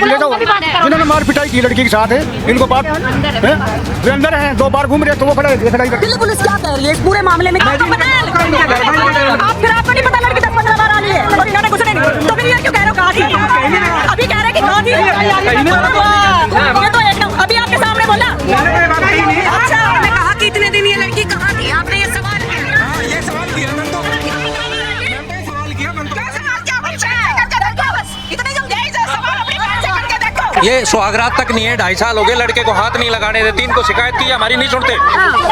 को ले जाओ। जिन्होंने मार पिटाई की लड़की के साथ है, इनको बात वे अंदर हैं, 2 बार घूम रहे तो वो खड़ा है। दिल्ली पुलिस क्या कह रही है इस पूरे मामले में? आप फिर आपको नहीं पता लड़की 10-15 बार आ रही है और इन्होंने कुछ नहीं, तो फिर ये क्यों कह रहे हो? कहा थी अभी कह रहे कि कहा थी, ये तो एकदम अभी आपके सामने बोला। अच्छा, आपने कहा कि इतने दिन ये लड़की कहाँ थी? आपने ये सवाल किया? सवाल किया मैंने तो ये सुहागरात तक नहीं है, 2.5 साल हो गए, लड़के को हाथ नहीं लगाने देती, इनको शिकायत की, हमारी नहीं सुनते।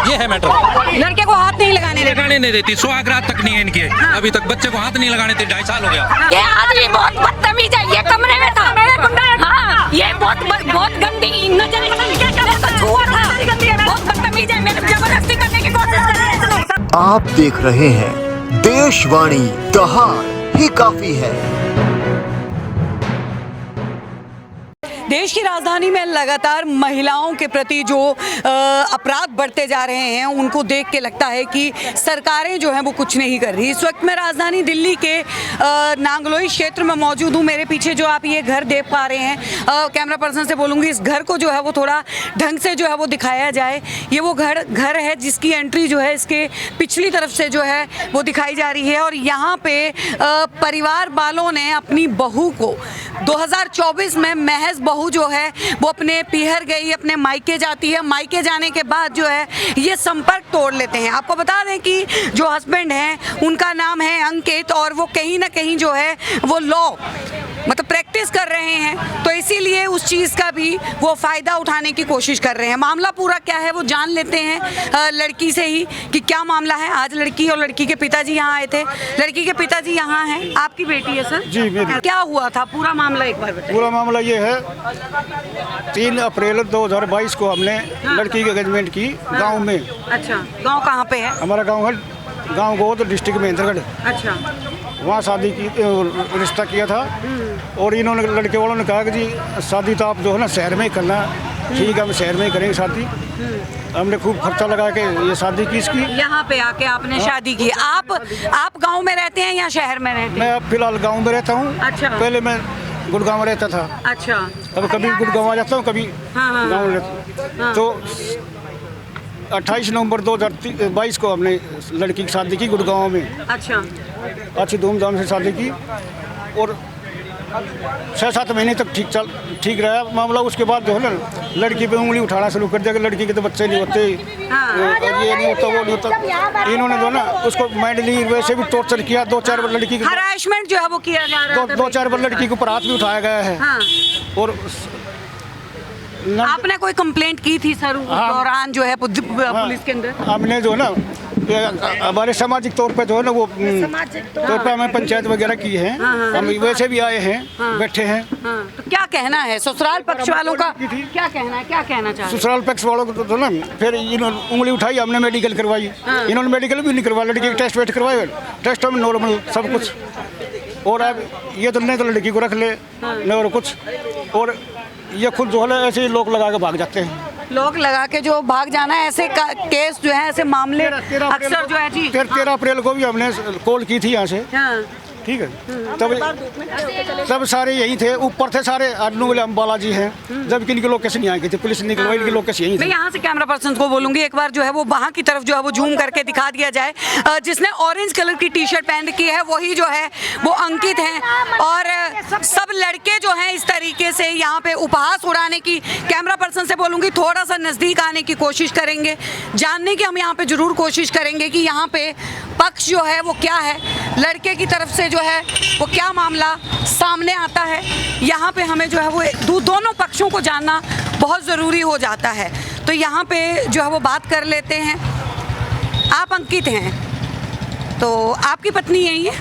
ये है मैटर। लड़के को हाथ नहीं लगाने नहीं देती, सुहागरात तक नहीं है इनके। अभी तक बच्चे को हाथ नहीं लगाने देते, 2.5 साल हो गया। ये आदमी बहुत बदतमीज है, ये कमरे में था। हाँ, ये बहुत गंदी नजर छुआ था, बहुत बदतमीज है, मेरे जबरदस्ती करने की कोशिश कर रहे हैं। आप देख रहे हैं देशवाणी, दहाड़ ही काफी है। देश की राजधानी में लगातार महिलाओं के प्रति जो अपराध बढ़ते जा रहे हैं, उनको देख के लगता है कि सरकारें जो हैं वो कुछ नहीं कर रही। इस वक्त मैं राजधानी दिल्ली के नांगलोई क्षेत्र में मौजूद हूँ। मेरे पीछे जो आप ये घर देख पा रहे हैं, कैमरा पर्सन से बोलूँगी इस घर को जो है वो थोड़ा ढंग से जो है वो दिखाया जाए। ये वो घर है जिसकी एंट्री जो है इसके पिछली तरफ से जो है वो दिखाई जा रही है। और यहाँ पे परिवार वालों ने अपनी बहू को 2024 में महज बहू जो है वो अपने पीहर गई, अपने मायके जाती है। मायके जाने के बाद जो है ये संपर्क तोड़ लेते हैं। आपको बता दें कि जो हस्बैंड हैं उनका नाम है अंकित, और वो कहीं ना कहीं जो है वो लॉ मतलब प्रैक्टिस कर रहे हैं, तो इसीलिए उस चीज़ का भी वो फ़ायदा उठाने की कोशिश कर रहे हैं। मामला पूरा क्या है वो जान लेते हैं लड़की से ही कि क्या मामला है। आज लड़की और लड़की के पिताजी यहाँ आए थे। लड़की के पिताजी यहाँ हैं। आपकी बेटी है सर? जी मेरी। क्या हुआ था पूरा मामला एक बार बताइए। पूरा मामला ये है, 3 अप्रैल 2022 को हमने लड़की की एंगेजमेंट की गांव में। अच्छा, गांव कहाँ पे है? हमारा गांव है गांव गोद, डिस्ट्रिक्ट महेंद्रगढ़। अच्छा, वहाँ शादी की रिश्ता किया था। और इन्होंने लड़के वालों ने कहा कि जी शादी तो आप जो है ना शहर में ही करना। ठीक है, हम शहर में ही करेंगे शादी। हमने खूब खर्चा लगा के ये शादी की इसकी। यहाँ पे आके आपने शादी की। आप गांव में रहते हैं या शहर में रहते हैं? मैं अब फिलहाल गांव में रहता हूँ। अच्छा। पहले मैं गुड़गांव में रहता था। अच्छा। अब कभी गुड़गांव आ जाता हूँ, कभी हाँ। गाँव में रहता हूँ। तो 28 नवंबर 2022 को हमने लड़की की शादी की गुड़गांव में। अच्छा। अच्छी धूमधाम से शादी की और 6-7 महीने तक ठीक रहा मामला। उसके बाद जो है ना लड़की पे उंगली उठाना शुरू कर दिया कि लड़की के तो बच्चे नहीं होते, और ये नहीं होता, वो नहीं होता। इन्होंने जो है ना उसको मेंटली वैसे भी टॉर्चर किया। 2-4 बार लड़की हरासमेंट जो है वो किया जा रहा है। 2-4 बार लड़की के ऊपर हाथ भी उठाया गया है। और आपने कोई कंप्लेंट की थी सर उस दौरान जो है पुलिस के अंदर? हमने जो है ना हमारे सामाजिक तौर पे जो है ना वो तौर पे हमें पंचायत वगैरह की है। हम वैसे भी आए हैं, बैठे हैं। तो क्या कहना है ससुराल पक्ष वालों का? क्या कहना है, क्या कहना चाहते हैं? ससुराल पक्ष वालों को तो ना फिर इन्होंने उंगली उठाई, हमने मेडिकल करवाई। इन्होंने मेडिकल भी नहीं करवाया, लड़की के टेस्ट वेस्ट करवाए, टेस्ट में नॉर्मल सब कुछ। और अब ये तो नहीं तो लड़की को रख ले नहीं और कुछ। और ये खुद जो है ऐसे ही लोग लगा के भाग जाते हैं। लोग लगा के जो भाग जाना है, ऐसे केस जो है, ऐसे मामले अक्सर जो है जी। 13 अप्रैल को भी हमने कॉल की थी यहाँ से। ठीक है, तब सारे यही थे, ऊपर थे सारे हम बालाजी हैं, जबकि इनकी लोकेशन यहाँ की थी, पुलिस निकलवाई, इनकी लोकेशन यही थी। मैं यहाँ से कैमरा पर्सन को बोलूंगी एक बार जो है वो वहाँ की तरफ जो है वो जूम करके दिखा दिया जाए। जिसने ऑरेंज कलर की टी शर्ट पहन रखी है वही जो है वो अंकित हैं। और सब लड़के जो हैं इस तरीके से यहाँ पे उपहास उड़ाने की, कैमरा पर्सन से बोलूंगी थोड़ा सा नज़दीक आने की कोशिश करेंगे, जानने की हम यहाँ पे जरूर कोशिश करेंगे कि यहाँ पे पक्ष जो है वो क्या है, लड़के की तरफ से जो है वो क्या मामला सामने आता है। यहाँ पे हमें जो है वो दोनों पक्षों को जानना बहुत ज़रूरी हो जाता है। तो यहाँ पे जो है वो बात कर लेते हैं। आप अंकित हैं, तो आपकी पत्नी यही है?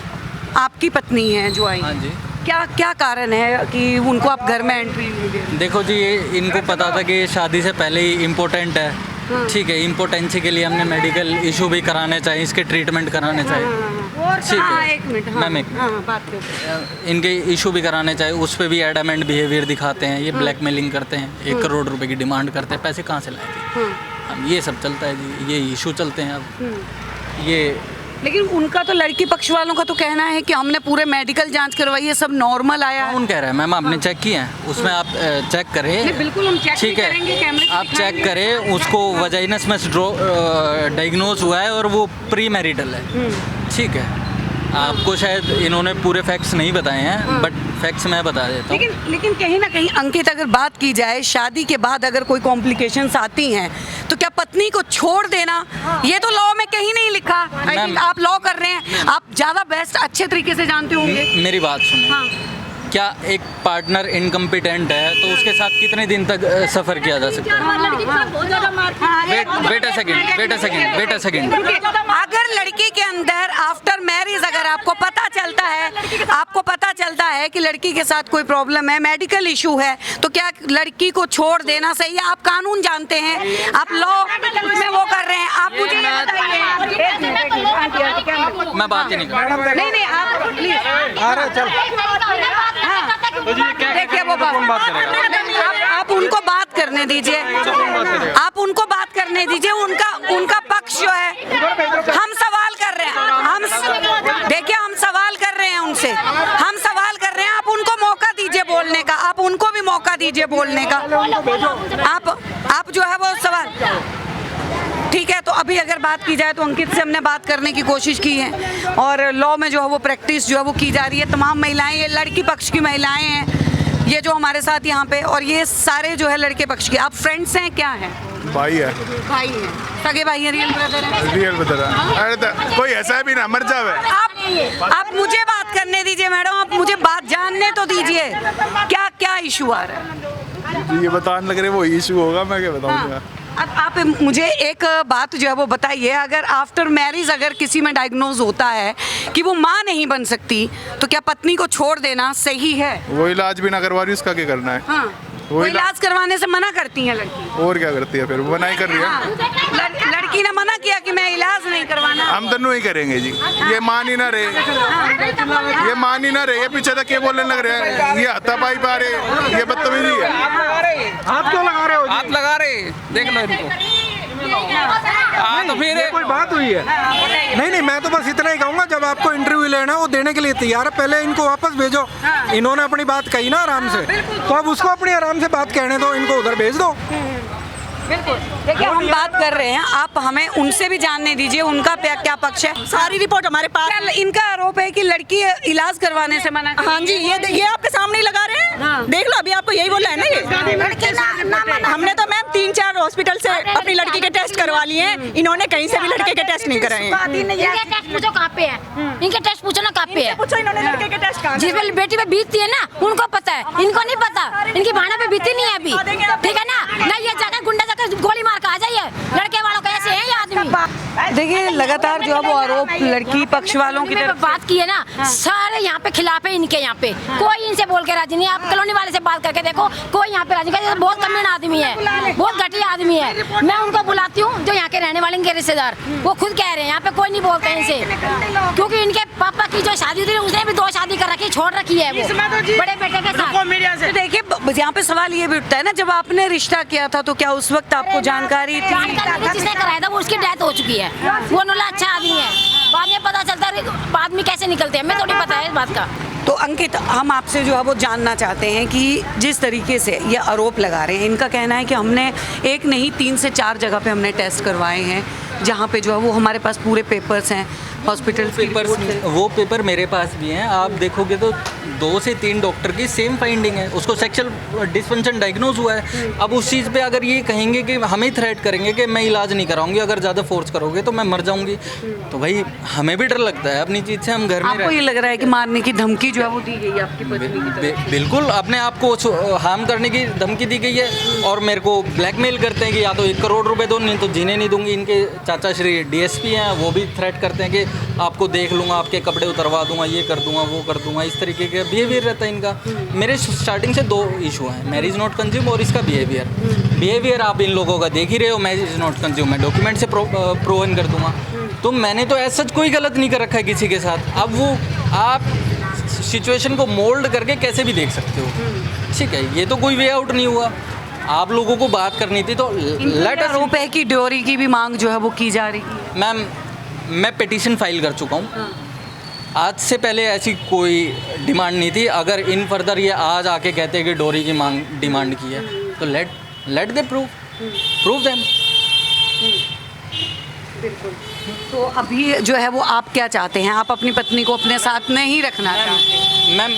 आपकी पत्नी है जो आई? हाँ जी। क्या कारण है कि उनको आप घर में एंट्री नहीं दे रहे? देखो जी, इनको पता था कि शादी से पहले ही इम्पोर्टेंट है। ठीक है, इम्पोर्टेंसी के लिए हमने मेडिकल इशू भी कराने चाहिए, इसके ट्रीटमेंट कराने चाहिए। ठीक है, एक मिनट बात करो। इनके इशू भी कराने चाहिए। उस पर भी एडामेंट बिहेवियर दिखाते हैं, ये ब्लैकमेलिंग करते हैं, 1 करोड़ रुपए की डिमांड करते हैं। पैसे कहाँ से लाएंगे? हम ये सब चलता है जी, ये इशू चलते हैं। अब ये लेकिन उनका तो लड़की पक्ष वालों का तो कहना है कि हमने पूरे मेडिकल जांच करवाई है, सब नॉर्मल आया है। कौन कह रहा है मैम? आपने चेक किया है? उसमें आप चेक करें। बिल्कुल हम चेक ठीक करेंगे, है, कैमरे आप चेक करें। उसको वजाइनस में डायग्नोज हुआ है और वो प्री मैरिटल है। ठीक है, आपको शायद इन्होंने पूरे फैक्ट्स नहीं बताए हैं, बट फैक्ट्स मैं बता देता हूँ। लेकिन कहीं ना कहीं अंकित, अगर बात की जाए शादी के बाद अगर कोई कॉम्प्लिकेशंस आती हैं तो क्या पत्नी को छोड़ देना, ये तो लॉ में कहीं नहीं लिखा। I think आप लॉ कर रहे हैं, आप ज़्यादा बेस्ट अच्छे तरीके से जानते होंगे। मेरी बात सुनिए। हाँ। क्या एक पार्टनर इनकम्पिटेंट है तो उसके साथ कितने दिन तक सफ़र किया जा सकता है? Wait a second. अगर लड़की के अंदर आफ्टर मैरिज अगर आपको पता चलता है कि लड़की के साथ कोई प्रॉब्लम है, मेडिकल इशू है, तो क्या लड़की को छोड़ देना सही है? आप कानून जानते हैं, आप लॉ में वो कर रहे हैं, आप मुझे ये बताइए। मैं बात ही नहीं कर रहा। नहीं आप प्लीज देखिए वो आप उनको बात करने दीजिए, आप उनको बात करने दीजिए। उनका पक्ष जो है, हम सवाल कर रहे हैं, हम सवाल कर रहे हैं उनसे, हम सवाल कर रहे हैं। आप उनको मौका दीजिए बोलने का, आप उनको भी मौका दीजिए बोलने का। आप जो है वो सवाल, ठीक है। तो अभी अगर बात की जाए तो अंकित से हमने बात करने की कोशिश की है और लॉ में जो है वो प्रैक्टिस जो है वो की जा रही है। तमाम महिलाएं, ये लड़की पक्ष की महिलाएं हैं ये जो हमारे साथ यहाँ पे, और ये सारे जो है लड़के पक्ष के। आप फ्रेंड्स हैं, क्या हैं? भाई है, भाई हैं, सगे भाई हैं, रियल ब्रदर हैं। रियल ब्रदर है। अरे तो कोई ऐसा भी ना मर जावे। आप मुझे बात करने दीजिए मैडम, आप मुझे बात जानने तो दीजिए। क्या इशू आ रहा है? ये बताने लग रहे वो इशू होगा, मैं क्या बताऊंगा। अब आप मुझे एक बात जो है वो बताइए, अगर आफ्टर मैरिज अगर किसी में डायग्नोज होता है कि वो माँ नहीं बन सकती, तो क्या पत्नी को छोड़ देना सही है? वो इलाज भी ना करवा रही, उसका क्या करना है? हाँ, वो इलाज करवाने से मना करती है लड़की। और क्या करती है फिर? वो मना ही कर रही है। हाँ, लड़की ने मना किया कि मैं इलाज नहीं करवाना। हम दोनों ही करेंगे जी। ये मान ही ना रहे, ये मान ही ना रहे। ये पीछे तक ये बोलने लग रहे हैं, ये हथापाई पा रहे, ये बदतमीजी है। हाथ क्यों लगा रहे हो? हाथ लगा रहे, देख लो इनको। तो फिर कोई बात हुई है? नहीं, मैं तो बस इतना ही कहूँगा, जब आपको इंटरव्यू लेना वो देने के लिए तैयार है, पहले इनको वापस भेजो। इन्होंने अपनी बात कही ना आराम से, तो अब उसको अपनी आराम से बात कहने दो, इनको उधर भेज दो। बिल्कुल, देखिए हम बात कर रहे हैं, आप हमें उनसे भी जानने दीजिए उनका क्या पक्ष है। सारी रिपोर्ट हमारे पास। इनका आरोप है कि लड़की इलाज करवाने से मना। हाँ जी, ये आपके सामने ही लगा रहे हैं। हाँ। देख लो, अभी आपको यही बोला है ना ये। हमने तो मैम 3-4 हॉस्पिटल से अपनी लड़की के टेस्ट करवा लिए हैं, इन्होंने कहीं से भी लड़के के टेस्ट नहीं कराए हैं। इनके टेस्ट पूछो कहाँ पे है, इनके टेस्ट पूछो ना कहाँ पे है। पूछो इन्होंने लड़के के टेस्ट कहाँ? जिस पर बेटी पे बीतती है ना उनको पता है, इनको नहीं पता। इनकी भाना पे बीती नहीं है अभी, ठीक है ना? नहीं ये जाकर गुंडा जाकर गोली मार कर आ जाइए। लड़के वालों का ऐसे है ये आदमी। देखिए लगातार जो है वो आरोप लड़की पक्ष वालों की तरफ बात की है ना, सारे यहाँ पे खिलाफ है इनके। यहाँ पे कोई इनसे बोल के राजी नहीं। आप कॉलोनी वाले से बात करके देखो, कोई यहाँ पे राजी नहीं। बहुत कमीना आदमी है, बहुत घटिया आदमी है। मैं उनको बुलाती हूँ जो यहाँ के रहने वाले इनके रिश्तेदार, वो खुद कह रहे हैं यहाँ पे कोई नहीं बोलते इनसे, क्योंकि इनके पापा की जो शादी थी उसने भी 2 शादी कर रखी, छोड़ रखी है वो बड़े बेटे के साथ। तो देखिए यहाँ पे सवाल ये भी उठता है ना, जब आपने रिश्ता किया था तो क्या उस वक्त आपको जानकारी थी? जिसने कराया था वो उसकी डेथ हो चुकी है। वो नोला अच्छा आदमी है, बाद में पता चलता है आदमी कैसे निकलते हैं, हमें थोड़ी पता है इस बात का। तो अंकित, हम आपसे जो है वो जानना चाहते हैं कि जिस तरीके से ये आरोप लगा रहे हैं, इनका कहना है कि हमने एक नहीं 3 से 4 जगह पे हमने टेस्ट करवाए हैं, जहाँ पे जो है वो हमारे पास पूरे पेपर्स हैं, हॉस्पिटल पेपर्स। वो पेपर मेरे पास भी हैं, आप देखोगे तो 2 से 3 डॉक्टर की सेम फाइंडिंग है, उसको सेक्सुअल डिसफंक्शन डायग्नोज हुआ है। अब उस चीज़ पे अगर ये कहेंगे कि हमें थ्रेट करेंगे कि मैं इलाज नहीं कराऊंगी, अगर ज़्यादा फोर्स करोगे तो मैं मर जाऊंगी, तो भाई हमें भी डर लगता है अपनी चीज़ से। हम घर में आपको ये लग रहा है कि मारने की धमकी जो है वो दी गई है आपकी पत्नी की तरफ? बिल्कुल, अपने आप को हार्म करने की धमकी दी गई है और मेरे को ब्लैकमेल करते हैं कि या तो 1 करोड़ रुपए दो, नहीं तो जीने नहीं दूंगी। इनके चाचा श्री DSP हैं, वो भी थ्रेट करते हैं कि आपको देख लूँगा, आपके कपड़े उतरवा दूंगा, ये कर दूंगा, वो कर दूंगा। इस तरीके का बिहेवियर रहता है इनका। मेरे स्टार्टिंग से 2 इशू हैं, मैरिज नॉट कंज्यूम और इसका बिहेवियर आप इन लोगों का देख ही रहे हो। मैरिज नॉट कंज्यूम मैं डॉक्यूमेंट से प्रूवन कर दूंगा, तो मैंने तो ऐसा कोई गलत नहीं कर रखा है किसी के साथ। अब वो आप सिचुएशन को मोल्ड करके कैसे भी देख सकते हो, ठीक है? ये तो कोई वे आउट नहीं हुआ। आप लोगों को बात करनी थी तो लेट अस। रुपए की ड्योरी की भी मांग जो है वो की जा रही है। मैम मैं पिटीशन फाइल कर चुका हूँ। आज से पहले ऐसी कोई डिमांड नहीं थी। अगर इन फर्दर ये आज आके कहते हैं कि डोरी की मांग डिमांड की है तो लेट दे प्रूव देम। तो अभी जो है वो आप क्या चाहते हैं? आप अपनी पत्नी को अपने साथ नहीं रखना चाहते? मैम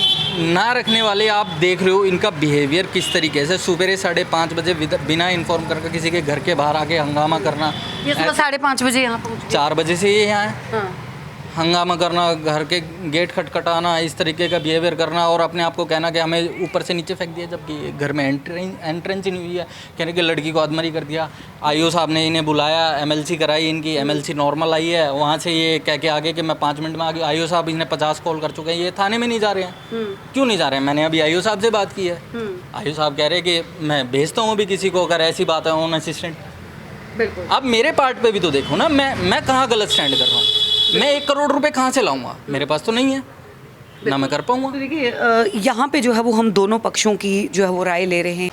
ना रखने वाले आप देख रहे हो इनका बिहेवियर किस तरीके से, सुबह 5:30 बजे बिना इन्फॉर्म करके किसी के घर के बाहर आके हंगामा करना। ये सुबह 5:30 बजे यहाँ पहुँचे? 4 बजे से ये यहाँ है। हंगामा करना, घर के गेट खटखटाना, इस तरीके का बिहेवियर करना और अपने आप को कहना कि हमें ऊपर से नीचे फेंक दिया जबकि घर में एंट्रेंस ही नहीं हुई है। कहने कि लड़की को आदमरी कर दिया। आईओ साहब ने इन्हें बुलाया, एमएलसी कराई, इनकी एमएलसी नॉर्मल आई है। वहाँ से ये कह के आगे कि मैं 5 मिनट में आ गया। आईओ साहब इन्हें 50 कॉल कर चुके हैं, ये थाने में नहीं जा रहे हैं। क्यों नहीं जा रहे हैं? मैंने अभी आईओ साहब से बात की है। आईओ साहब कह रहे हैं कि मैं भेजता हूँ अभी किसी को, अगर ऐसी बात है ऑन असिस्टेंट। बिल्कुल। अब मेरे पार्ट पे भी तो देखो ना, मैं कहाँ गलत स्टैंड कर रहा हूँ? मैं 1 करोड़ रुपए कहाँ से लाऊंगा? मेरे पास तो नहीं है, ना मैं कर पाऊंगा। तो देखिए यहाँ पे जो है वो हम दोनों पक्षों की जो है वो राय ले रहे हैं।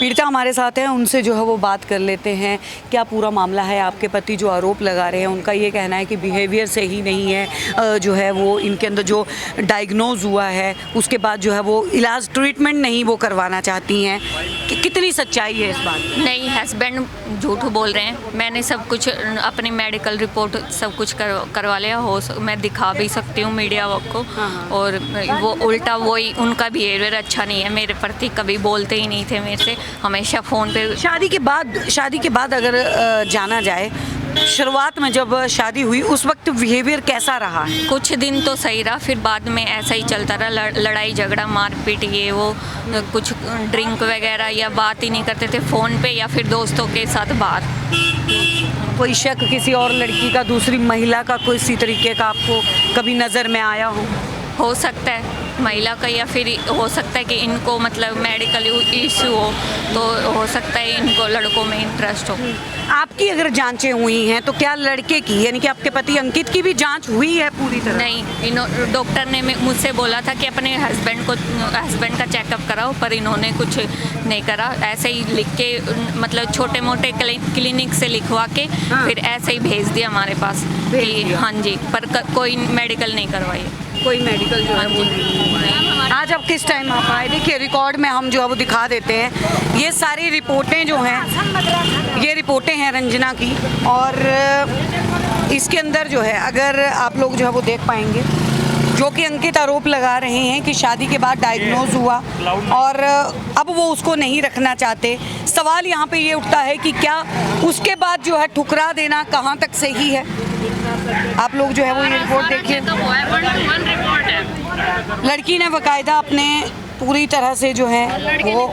पीड़िता हमारे साथ हैं, उनसे जो है वो बात कर लेते हैं। क्या पूरा मामला है? आपके पति जो आरोप लगा रहे हैं उनका ये कहना है कि बिहेवियर सही नहीं है, जो है वो इनके अंदर जो डायग्नोज हुआ है उसके बाद जो है वो इलाज ट्रीटमेंट नहीं वो करवाना चाहती हैं। कि कितनी सच्चाई है इस बात में? नहीं, हस्बैंड झूठ बोल रहे हैं। मैंने सब कुछ अपनी मेडिकल रिपोर्ट सब कुछ करवा लिया हो, मैं दिखा भी सकती हूँ मीडिया को। और वो उल्टा वही उनका बिहेवियर अच्छा नहीं है मेरे प्रति, कभी बोलते ही नहीं थे मेरे से, हमेशा फ़ोन पे। शादी के बाद अगर जाना जाए, शुरुआत में जब शादी हुई उस वक्त बिहेवियर कैसा रहा है? कुछ दिन तो सही रहा, फिर बाद में ऐसा ही चलता रहा। लड़ाई झगड़ा मारपीट ये वो, कुछ ड्रिंक वगैरह या बात ही नहीं करते थे फ़ोन पे या फिर दोस्तों के साथ बाहर। कोई शक किसी और लड़की का, दूसरी महिला का, कोई इसी तरीके का आपको कभी नज़र में आया हो सकता है महिला का, या फिर हो सकता है कि इनको मतलब मेडिकल इशू हो, तो हो सकता है इनको लड़कों में इंटरेस्ट हो। आपकी अगर जांचें हुई हैं तो क्या लड़के की यानी कि आपके पति अंकित की भी जांच हुई है पूरी तरह? नहीं, डॉक्टर ने मुझसे बोला था कि अपने हस्बैंड का चेकअप कराओ, पर इन्होंने कुछ नहीं करा। ऐसे ही लिख के मतलब छोटे मोटे क्लिनिक से लिखवा के फिर ऐसे ही भेज दिया हमारे पास कि हाँ जी, पर कोई मेडिकल नहीं करवाई, कोई मेडिकल जो है वो नहीं। आज अब किस टाइम आप आए? देखिए रिकॉर्ड में हम जो है वो दिखा देते हैं। ये सारी रिपोर्टें जो हैं, ये रिपोर्टें हैं रंजना की, और इसके अंदर जो है अगर आप लोग जो है वो देख पाएंगे, जो कि अंकित आरोप लगा रहे हैं कि शादी के बाद डायग्नोज हुआ और अब वो उसको नहीं रखना चाहते। सवाल यहाँ पे ये उठता है कि क्या उसके बाद जो है ठुकरा देना कहाँ तक सही है? आप लोग जो है वो ये रिपोर्ट देखिए। लड़की ने बाकायदा अपने पूरी तरह से जो है वो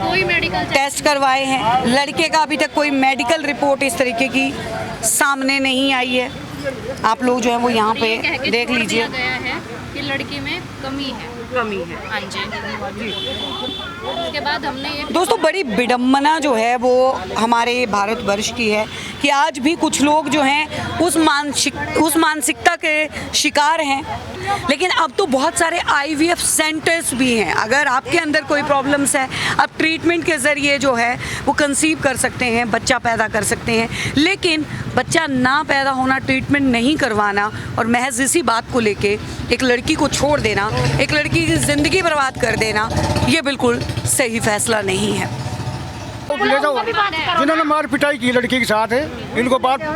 टेस्ट करवाए हैं। लड़के का अभी तक कोई मेडिकल रिपोर्ट इस तरीके की सामने नहीं आई है। आप लोग जो है वो यहाँ पे देख लीजिए कि लड़की में कमी है। हाँ जी। उसके बाद हमने ये दोस्तों बड़ी विडम्बना जो है वो हमारे भारतवर्ष की है कि आज भी कुछ लोग जो हैं उस मानसिकता के शिकार हैं। लेकिन अब तो बहुत सारे IVF सेंटर्स भी हैं। अगर आपके अंदर कोई प्रॉब्लम्स है, आप ट्रीटमेंट के ज़रिए जो है वो कंसीव कर सकते हैं, बच्चा पैदा कर सकते हैं। लेकिन बच्चा ना पैदा होना, ट्रीटमेंट नहीं करवाना और महज इसी बात को लेके एक लड़की को छोड़ देना, एक लड़की की ज़िंदगी बर्बाद कर देना, ये बिल्कुल सही फैसला नहीं है। ले जाओ, जिन्होंने मार पिटाई की लड़की के साथ है, इनको बात है,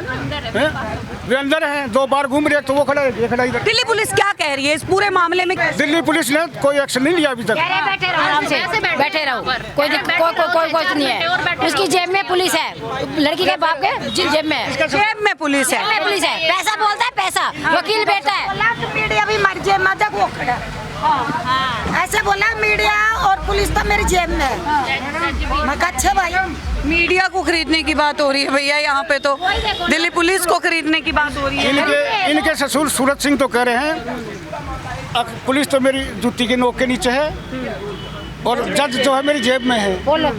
वे अंदर हैं। 2 बार घूम रहे, तो वो खड़ा है, ये खड़ा इधर। दिल्ली पुलिस क्या कह रही है इस पूरे मामले में? दिल्ली पुलिस ने कोई एक्शन नहीं लिया अभी तक। बैठे रहो आराम से, बैठे रहो, कोई कुछ नहीं है। उसकी जेब में पुलिस है, लड़की के बाप के जेब में पुलिस है। पैसा बोलता है, पैसा वकील बैठा है। मीडिया भी मर जाए, मजाक वो खड़ा। ऐसे बोला मीडिया और पुलिस तो मेरी जेब में। मैं अच्छा भाई, मीडिया को खरीदने की बात हो रही है भैया, यहाँ पे तो दिल्ली पुलिस को खरीदने की बात हो रही है। इनके ससुर सूरज सिंह तो कह रहे हैं पुलिस तो मेरी जूती के नोक के नीचे है और जज जो है मेरी जेब में है।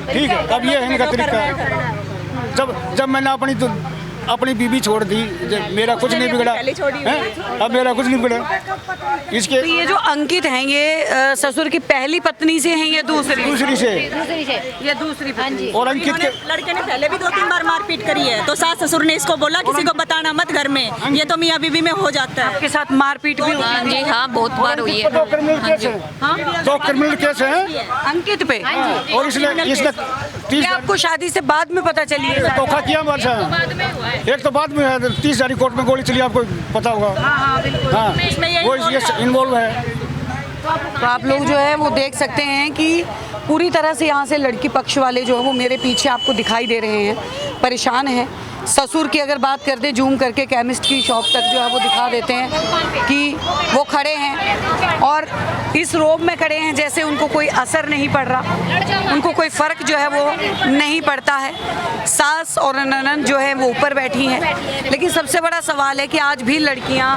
ठीक है, अब ये है इनका तरीका। जब मैंने अपनी अपनी बीबी छोड़ दी, मेरा कुछ नहीं बिगड़ा हैं? अब मेरा कुछ नहीं बिगड़ा इसके। तो ये जो अंकित हैं ये ससुर की पहली पत्नी से हैं, ये दूसरी से ये दूसरी पत्नी। और अंकित के लड़के ने पहले भी 2-3 बार मारपीट करी है, तो सास ससुर ने इसको बोला किसी को बताना मत घर में, ये तो मियाँ बीवी में हो जाता है। आपके साथ मारपीट भी हाँ जी, हाँ बहुत बार हुई है। 2 क्रिमिनल केस हैं अंकित पे, और इसने ये आपको शादी से बाद में पता चली है? धोखा किया हमारे साथ। एक तो बाद में है, 30 जारी कोर्ट में गोली चली, आपको पता होगा। हाँ वो ये इन्वॉल्व है। तो आप लोग जो है वो देख सकते हैं कि पूरी तरह से यहाँ से लड़की पक्ष वाले जो है वो मेरे पीछे आपको दिखाई दे रहे हैं, परेशान हैं। ससुर की अगर बात करते जूम करके केमिस्ट की शॉप तक जो है वो दिखा देते हैं कि वो खड़े हैं और इस रोग में खड़े हैं जैसे उनको कोई असर नहीं पड़ रहा, उनको कोई फ़र्क जो है वो नहीं पड़ता है। सास और ननद जो है वो ऊपर बैठी हैं, लेकिन सबसे बड़ा सवाल है कि आज भी लड़कियां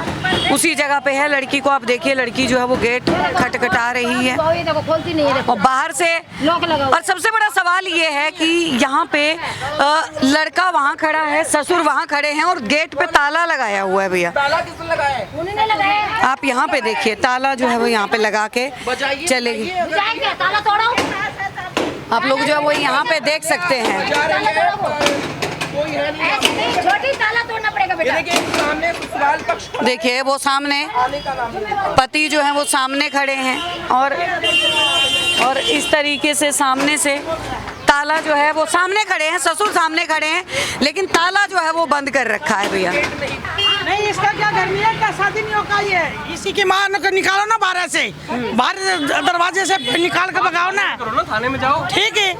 उसी जगह पे है। लड़की को आप देखिए, लड़की जो है वो गेट खटखटा रही है और बाहर से। और सबसे बड़ा सवाल ये है कि यहाँ पे लड़का वहाँ खड़ा है, ससुर वहाँ खड़े हैं और गेट पे ताला लगाया हुआ है। भैया आप यहाँ पे देखिए, ताला जो है वो यहाँ पे लगा के चलेगी। आप लोग जो है वो यहाँ पे देख सकते हैं। छोटी ताला तोड़ना पड़ेगा बेटा। देखिए वो सामने पति जो है वो सामने खड़े हैं और इस तरीके से सामने से ताला जो है वो सामने खड़े हैं, ससुर सामने खड़े हैं, लेकिन ताला जो है वो बंद कर रखा है। भैया नहीं, इसका क्या गर्मी है, क्या शादी नहीं होगा, ये इसी की माँ को निकालो ना बाहर से, बाहर दरवाजे से निकाल कर भगाओ ना, थाने में जाओ। ठीक है,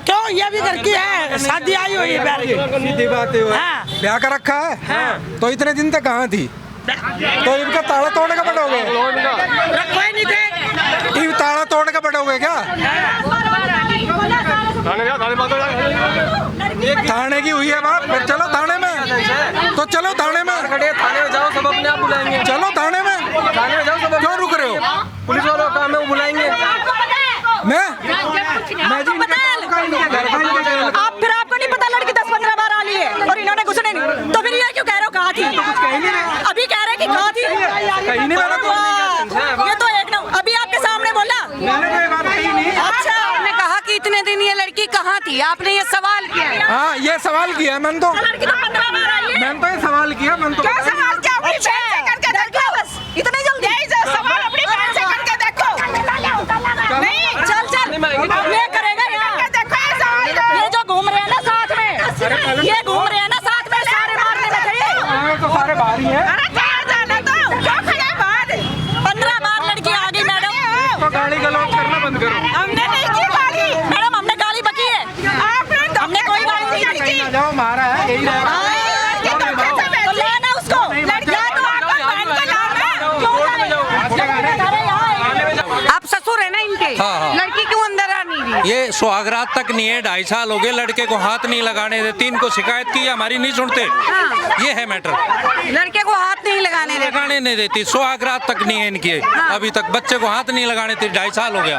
क्यों, ये भी घर की है, शादी आई हुई है। सीधी बात है, ब्याह कर रखा है तो इतने दिन तक कहाँ थी, तो इनका ताला तोड़ने का पड़ोगे, कोई नहीं थे, ताला तोड़ने का पड़ोगे क्या? थाने की हुई है बात, चलो थाने में, तो चलो थाने में, थाने में जाओ, सब अपने आप बुलाएंगे। चलो थाने में जाओ, सब क्यों रुक रहे हो? पुलिस वालों का काम है, वो बुलाएंगे। आप फिर आपको नहीं पता लड़की 10-15 बार आ ली है और इन्होंने कुछ नहीं, तो फिर ये क्यों कह रहे हो कहाँ थी? अभी कह रहे कि कहाँ थी, ये तो एक ना अभी आपके सामने बोला। अच्छा, आपने कहा कि इतने दिन ये लड़की कहाँ थी, आपने ये सवाल किया? हाँ, ये सवाल किया मैंने तो, ये सवाल किया, मैंने तो सवाल क्या करके देखो, इतने जल्दी सवाल अपनी बहन से करके देखो। नहीं, चल ये करेगा यार, ये जो घूम रहे हैं ना साथ में, ये घूम रहे हैं ना साथ में, सारे मारने में थे, तो सारे बाहर ही हैं। अरे क्या जाना तो क्यों खड़े बाहर? 15 बार लड़की आ गई मैडम, तो गाली गलौज करना बंद करो। हमने नहीं की गाली मैडम, हमने गाली बकी है, हमने कोई गाली नहीं की। जाओ, मारा है, यही रहेगा। तो लाना उसको, लड़कियां तो आपका बहन का नाम है, आप ससुर है ना इनके? हाँ। लड़की क्यों अंदर आ नहीं रही? ये सुहागरात तक नहीं है, 2.5 साल हो गए, लड़के को हाथ नहीं लगाने देती, इनको शिकायत की, हमारी नहीं सुनते। ये है मैटर, लड़के को हाथ नहीं लगाने नहीं देती, सुहागरात तक नहीं है इनकी, अभी तक बच्चे को हाथ नहीं लगाने देती, 2.5 साल हो गया।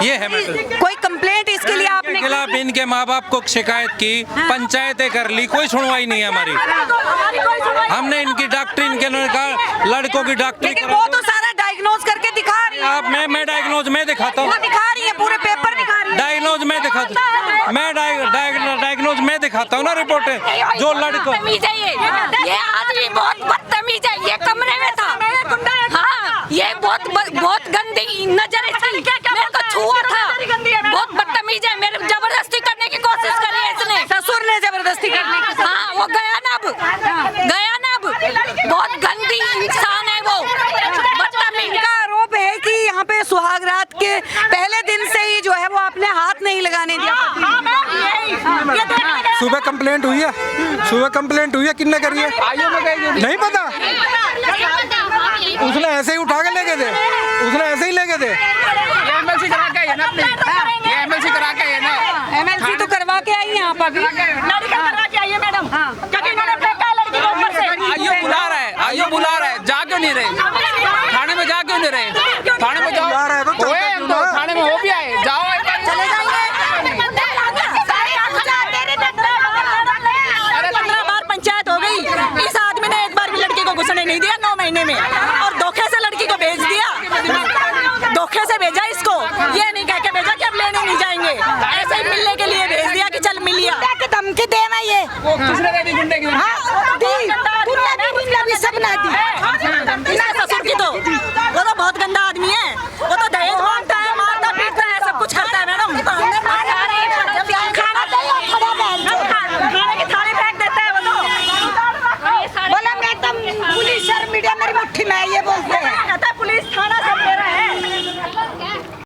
ये है मैटर। कोई कंप्लेंट इसके लिए आपने खिलाफ इनके माँ बाप को शिकायत की, पंचायतें कर ली, कोई सुनवाई नहीं है हमारी। हमने इनकी डॉक्टरी, इनके लड़कों की डॉक्टरी, लेकिन वो तो सारा डायग्नोज करके दिखा रही है। आप मैं डायग्नोज में दिखाता हूँ, वो दिखा रही है, पूरे पेपर दिखा रही है। डायग्नोज में दिखाता हूँ, मैं डायग्नोज में दिखाता हूँ ना रिपोर्टें, जो लड़कों। ये आदमी बहुत बदतमीज है, ये कमरे में था। हाँ, ये बहुत गंदी नजर इसकी, मेरे को छुआ था, बहुत बदतमीज है, मेरे जबरदस्ती करने की कोशिश करी है इसने, ससुर ने जबरदस्ती करने की। हाँ, वो गया ना अब, बहुत गंदी इंसान है वो, बदतमीज। इनका आरोप है कि यहाँ पे सुहागरात के पहले दिन से ही जो है वो आपने हाथ नहीं लगाने दिया। सुबह कंप्लेंट हुई है, किसने करी है? नहीं पता, उसने ऐसे ही उठा के लेके थे, एमएलसी तो करवा के आई हैं आप अभी? करवा के आइए मैडम, क्योंकि इन्होंने फेंका लड़की को ऊपर से। आइयो बुला रहा है, जा क्यों नहीं रहे थाने में, जा क्यों नहीं रहे थाने में, जाओ थाने में, हो भी आए, जाओ चले जाइए। मिलने के लिए भेज दिया कि चल मिलिया। के धमकी दे मैं ये हाँ, दी सब ना दी। इसके ससुर की तो वो तो बहुत गंदा आदमी है, वो तो दहेज मांगता है, मारता पीटता है, सब कुछ करता है मैडम। खाने की थाली फेंक देता है वो तो। बोला मैं तो पुलिस और मीडिया मेरी मुट्ठी में है, ये बोलते हैं।